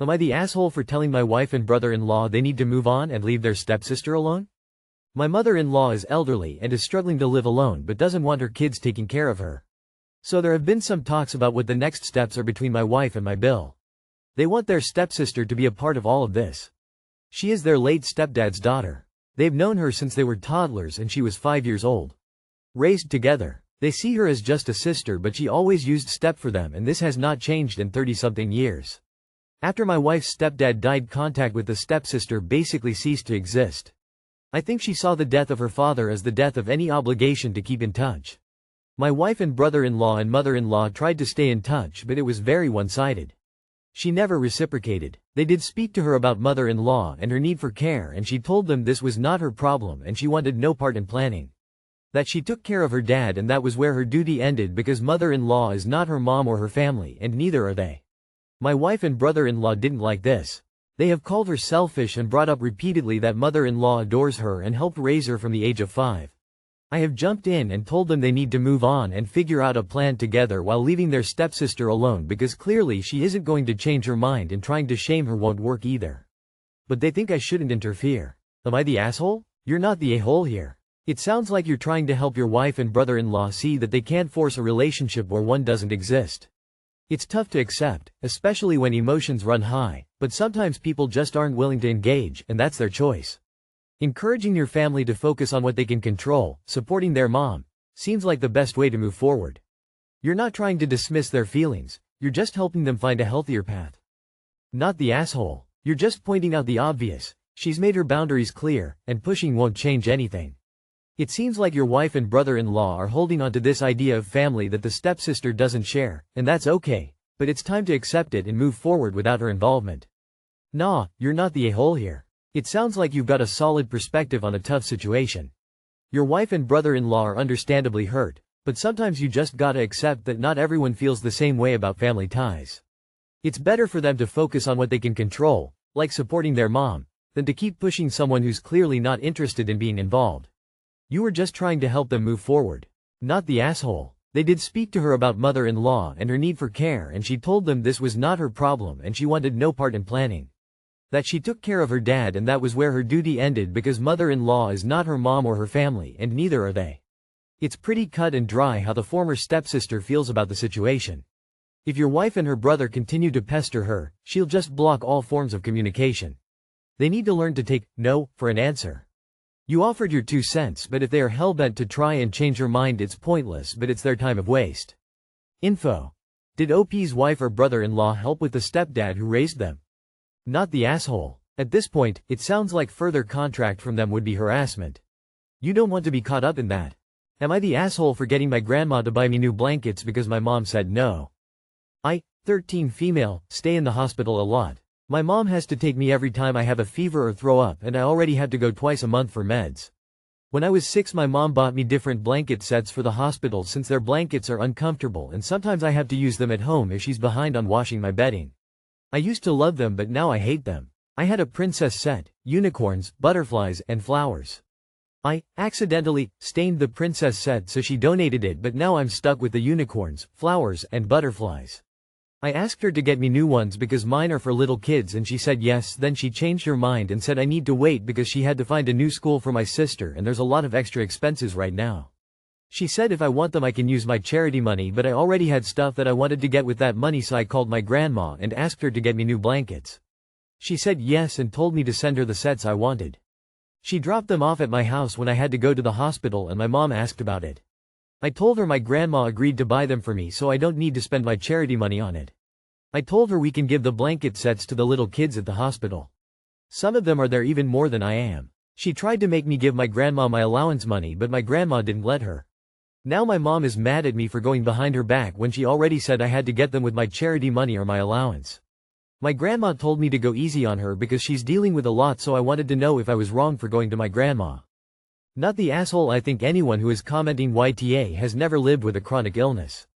Am I the asshole for telling my wife and brother-in-law they need to move on and leave their stepsister alone? My mother-in-law is elderly and is struggling to live alone but doesn't want her kids taking care of her. So there have been some talks about what the next steps are between my wife and my BIL. They want their stepsister to be a part of all of this. She is their late stepdad's daughter. They've known her since they were toddlers and she was 5 years old. Raised together. They see her as just a sister, but she always used step for them, and this has not changed in 30-something years. After my wife's stepdad died, contact with the stepsister basically ceased to exist. I think she saw the death of her father as the death of any obligation to keep in touch. My wife and brother-in-law and mother-in-law tried to stay in touch, but it was very one-sided. She never reciprocated. They did speak to her about mother-in-law and her need for care, and she told them this was not her problem and she wanted no part in planning. That she took care of her dad and that was where her duty ended because mother-in-law is not her mom or her family, and neither are they. My wife and brother-in-law didn't like this. They have called her selfish and brought up repeatedly that mother-in-law adores her and helped raise her from the age of 5. I have jumped in and told them they need to move on and figure out a plan together while leaving their stepsister alone because clearly she isn't going to change her mind, and trying to shame her won't work either. But they think I shouldn't interfere. Am I the asshole? You're not the a-hole here. It sounds like you're trying to help your wife and brother-in-law see that they can't force a relationship where one doesn't exist. It's tough to accept, especially when emotions run high, but sometimes people just aren't willing to engage, and that's their choice. Encouraging your family to focus on what they can control, supporting their mom, seems like the best way to move forward. You're not trying to dismiss their feelings, you're just helping them find a healthier path. Not the asshole. You're just pointing out the obvious. She's made her boundaries clear, and pushing won't change anything. It seems like your wife and brother-in-law are holding on to this idea of family that the stepsister doesn't share, and that's okay, but it's time to accept it and move forward without her involvement. Nah, you're not the a-hole here. It sounds like you've got a solid perspective on a tough situation. Your wife and brother-in-law are understandably hurt, but sometimes you just gotta accept that not everyone feels the same way about family ties. It's better for them to focus on what they can control, like supporting their mom, than to keep pushing someone who's clearly not interested in being involved. You were just trying to help them move forward. Not the asshole. They did speak to her about mother-in-law and her need for care, and she told them this was not her problem and she wanted no part in planning. That she took care of her dad and that was where her duty ended because mother-in-law is not her mom or her family, and neither are they. It's pretty cut and dry how the former stepsister feels about the situation. If your wife and her brother continue to pester her, she'll just block all forms of communication. They need to learn to take no for an answer. You offered your 2 cents, but if they are hell-bent to try and change her mind, it's pointless, but it's their time of waste. Info. Did OP's wife or brother-in-law help with the stepdad who raised them? Not the asshole. At this point, it sounds like further contact from them would be harassment. You don't want to be caught up in that. Am I the asshole for getting my grandma to buy me new blankets because my mom said no? 13 female, stay in the hospital a lot. My mom has to take me every time I have a fever or throw up, and I already have to go twice a month for meds. When I was 6, my mom bought me different blanket sets for the hospital since their blankets are uncomfortable and sometimes I have to use them at home if she's behind on washing my bedding. I used to love them, but now I hate them. I had a princess set, unicorns, butterflies, and flowers. I accidentally stained the princess set, so she donated it, but now I'm stuck with the unicorns, flowers, and butterflies. I asked her to get me new ones because mine are for little kids, and she said yes. Then she changed her mind and said I need to wait because she had to find a new school for my sister and there's a lot of extra expenses right now. She said if I want them I can use my charity money, but I already had stuff that I wanted to get with that money, so I called my grandma and asked her to get me new blankets. She said yes and told me to send her the sets I wanted. She dropped them off at my house when I had to go to the hospital and my mom asked about it. I told her my grandma agreed to buy them for me so I don't need to spend my charity money on it. I told her we can give the blanket sets to the little kids at the hospital. Some of them are there even more than I am. She tried to make me give my grandma my allowance money, but my grandma didn't let her. Now my mom is mad at me for going behind her back when she already said I had to get them with my charity money or my allowance. My grandma told me to go easy on her because she's dealing with a lot, so I wanted to know if I was wrong for going to my grandma. Not the asshole. I think anyone who is commenting YTA has never lived with a chronic illness.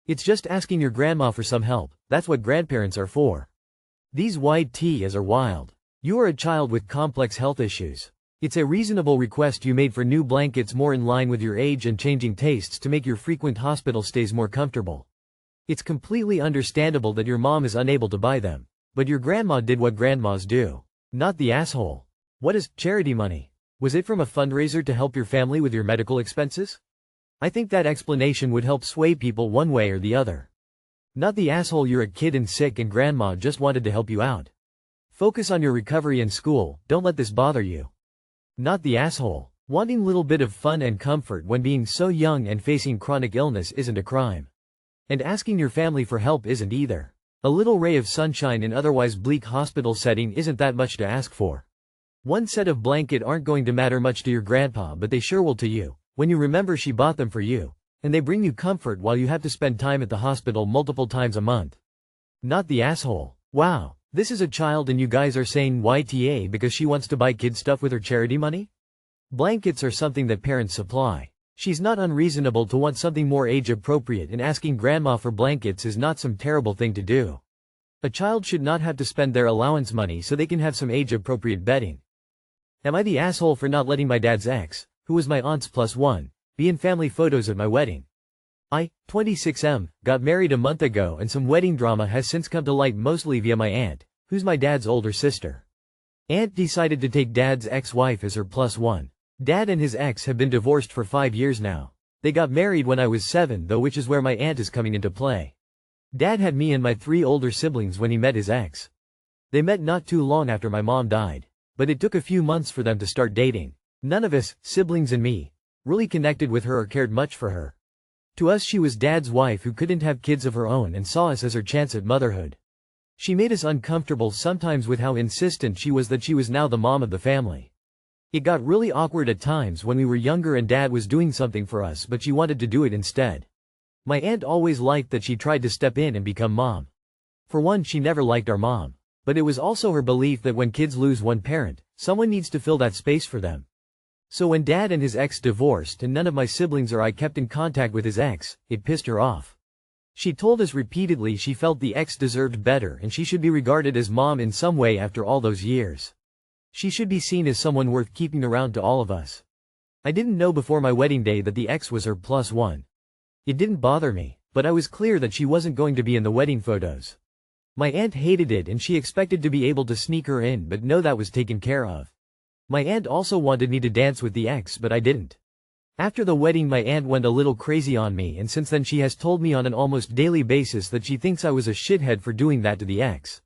It's just asking your grandma for some help. That's what grandparents are for. These YTs are wild. You are a child with complex health issues. It's a reasonable request you made for new blankets more in line with your age and changing tastes to make your frequent hospital stays more comfortable. It's completely understandable that your mom is unable to buy them. But your grandma did what grandmas do. Not the asshole. What is charity money? Was it from a fundraiser to help your family with your medical expenses? I think that explanation would help sway people one way or the other. Not the asshole, you're a kid and sick and grandma just wanted to help you out. Focus on your recovery and school, don't let this bother you. Not the asshole. Wanting little bit of fun and comfort when being so young and facing chronic illness isn't a crime. And asking your family for help isn't either. A little ray of sunshine in otherwise bleak hospital setting isn't that much to ask for. One set of blanket aren't going to matter much to your grandpa, but they sure will to you, when you remember she bought them for you, and they bring you comfort while you have to spend time at the hospital multiple times a month. Not the asshole. Wow, this is a child and you guys are saying YTA because she wants to buy kid stuff with her charity money? Blankets are something that parents supply. She's not unreasonable to want something more age appropriate, and asking grandma for blankets is not some terrible thing to do. A child should not have to spend their allowance money so they can have some age appropriate bedding. Am I the asshole for not letting my dad's ex, who was my aunt's +1, be in family photos at my wedding? I, 26M, got married a month ago and some wedding drama has since come to light mostly via my aunt, who's my dad's older sister. Aunt decided to take dad's ex-wife as her +1. Dad and his ex have been divorced for 5 years now. They got married when I was 7 though, which is where my aunt is coming into play. Dad had me and my 3 older siblings when he met his ex. They met not too long after my mom died, but it took a few months for them to start dating. None of us, siblings and me, really connected with her or cared much for her. To us she was dad's wife who couldn't have kids of her own and saw us as her chance at motherhood. She made us uncomfortable sometimes with how insistent she was that she was now the mom of the family. It got really awkward at times when we were younger and dad was doing something for us but she wanted to do it instead. My aunt always liked that she tried to step in and become mom. For one, she never liked our mom. But it was also her belief that when kids lose one parent, someone needs to fill that space for them. So when dad and his ex divorced and none of my siblings or I kept in contact with his ex, it pissed her off. She told us repeatedly she felt the ex deserved better and she should be regarded as mom in some way after all those years. She should be seen as someone worth keeping around to all of us. I didn't know before my wedding day that the ex was her +1. It didn't bother me, but I was clear that she wasn't going to be in the wedding photos. My aunt hated it and she expected to be able to sneak her in, but no, that was taken care of. My aunt also wanted me to dance with the ex, but I didn't. After the wedding my aunt went a little crazy on me, and since then she has told me on an almost daily basis that she thinks I was a shithead for doing that to the ex.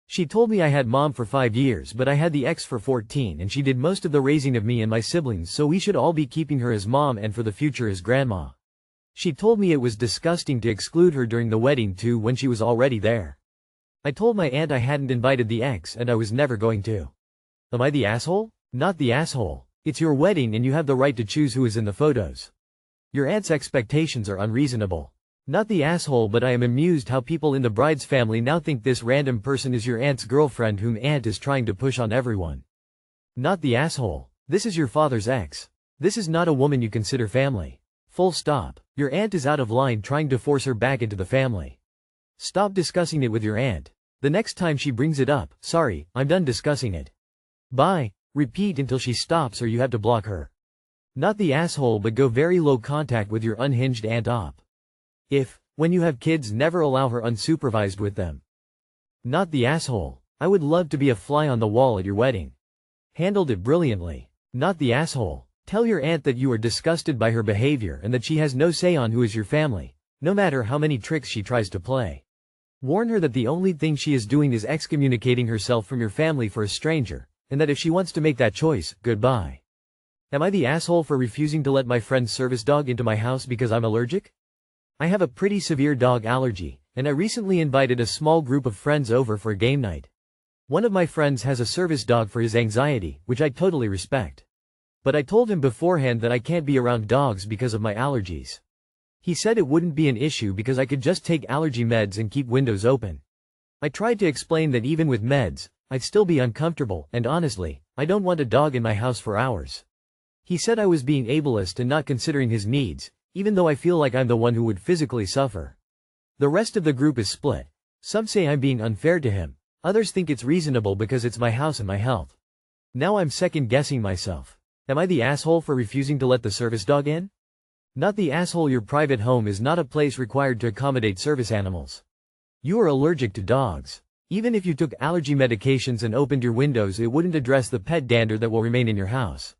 She told me I had mom for 5 years but I had the ex for 14 and she did most of the raising of me and my siblings, so we should all be keeping her as mom and for the future as grandma. She told me it was disgusting to exclude her during the wedding too when she was already there. I told my aunt I hadn't invited the ex and I was never going to. Am I the asshole? Not the asshole. It's your wedding and you have the right to choose who is in the photos. Your aunt's expectations are unreasonable. Not the asshole, but I am amused how people in the bride's family now think this random person is your aunt's girlfriend whom aunt is trying to push on everyone. Not the asshole. This is your father's ex. This is not a woman you consider family. Full stop. Your aunt is out of line trying to force her back into the family. Stop discussing it with your aunt. The next time she brings it up, sorry, I'm done discussing it. Bye. Repeat until she stops or you have to block her. Not the asshole, but go very low contact with your unhinged aunt op. If, when you have kids, never allow her unsupervised with them. Not the asshole. I would love to be a fly on the wall at your wedding. Handled it brilliantly. Not the asshole. Tell your aunt that you are disgusted by her behavior and that she has no say on who is your family, no matter how many tricks she tries to play. Warn her that the only thing she is doing is excommunicating herself from your family for a stranger, and that if she wants to make that choice, goodbye. Am I the asshole for refusing to let my friend's service dog into my house because I'm allergic? I have a pretty severe dog allergy, and I recently invited a small group of friends over for a game night. One of my friends has a service dog for his anxiety, which I totally respect. But I told him beforehand that I can't be around dogs because of my allergies. He said it wouldn't be an issue because I could just take allergy meds and keep windows open. I tried to explain that even with meds, I'd still be uncomfortable, and honestly, I don't want a dog in my house for hours. He said I was being ableist and not considering his needs, even though I feel like I'm the one who would physically suffer. The rest of the group is split. Some say I'm being unfair to him, others think it's reasonable because it's my house and my health. Now I'm second-guessing myself. Am I the asshole for refusing to let the service dog in? Not the asshole. Your private home is not a place required to accommodate service animals. You are allergic to dogs. Even if you took allergy medications and opened your windows, it wouldn't address the pet dander that will remain in your house.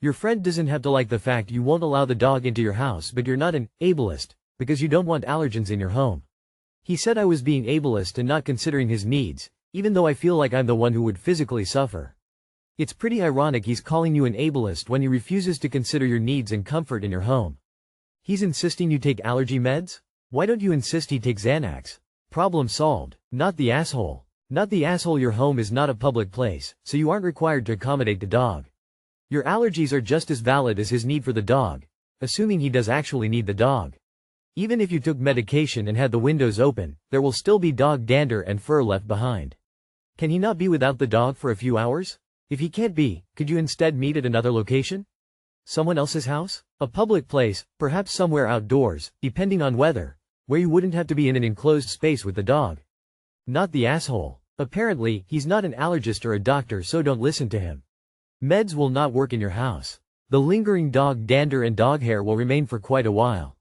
Your friend doesn't have to like the fact you won't allow the dog into your house, but you're not an ableist because you don't want allergens in your home. He said I was being ableist and not considering his needs, even though I feel like I'm the one who would physically suffer. It's pretty ironic he's calling you an ableist when he refuses to consider your needs and comfort in your home. He's insisting you take allergy meds? Why don't you insist he take Xanax? Problem solved. Not the asshole. Not the asshole. Your home is not a public place, so you aren't required to accommodate the dog. Your allergies are just as valid as his need for the dog, assuming he does actually need the dog. Even if you took medication and had the windows open, there will still be dog dander and fur left behind. Can he not be without the dog for a few hours? If he can't be, could you instead meet at another location? Someone else's house? A public place, perhaps somewhere outdoors, depending on weather, where you wouldn't have to be in an enclosed space with the dog. Not the asshole. Apparently, he's not an allergist or a doctor, so don't listen to him. Meds will not work in your house. The lingering dog dander and dog hair will remain for quite a while.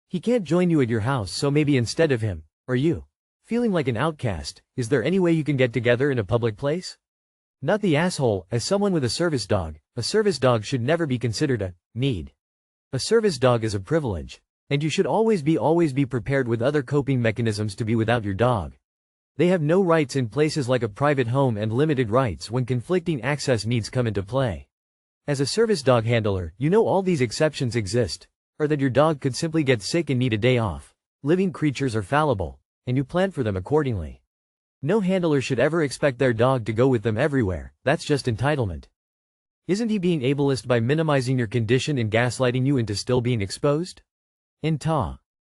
He can't join you at your house, so maybe instead of him, or you, feeling like an outcast, is there any way you can get together in a public place? Not the asshole. As someone with a service dog should never be considered a need. A service dog is a privilege, and you should always be prepared with other coping mechanisms to be without your dog. They have no rights in places like a private home and limited rights when conflicting access needs come into play. As a service dog handler, you know all these exceptions exist, or that your dog could simply get sick and need a day off. Living creatures are fallible, and you plan for them accordingly. No handler should ever expect their dog to go with them everywhere. That's just entitlement. Isn't he being ableist by minimizing your condition and gaslighting you into still being exposed? In ta.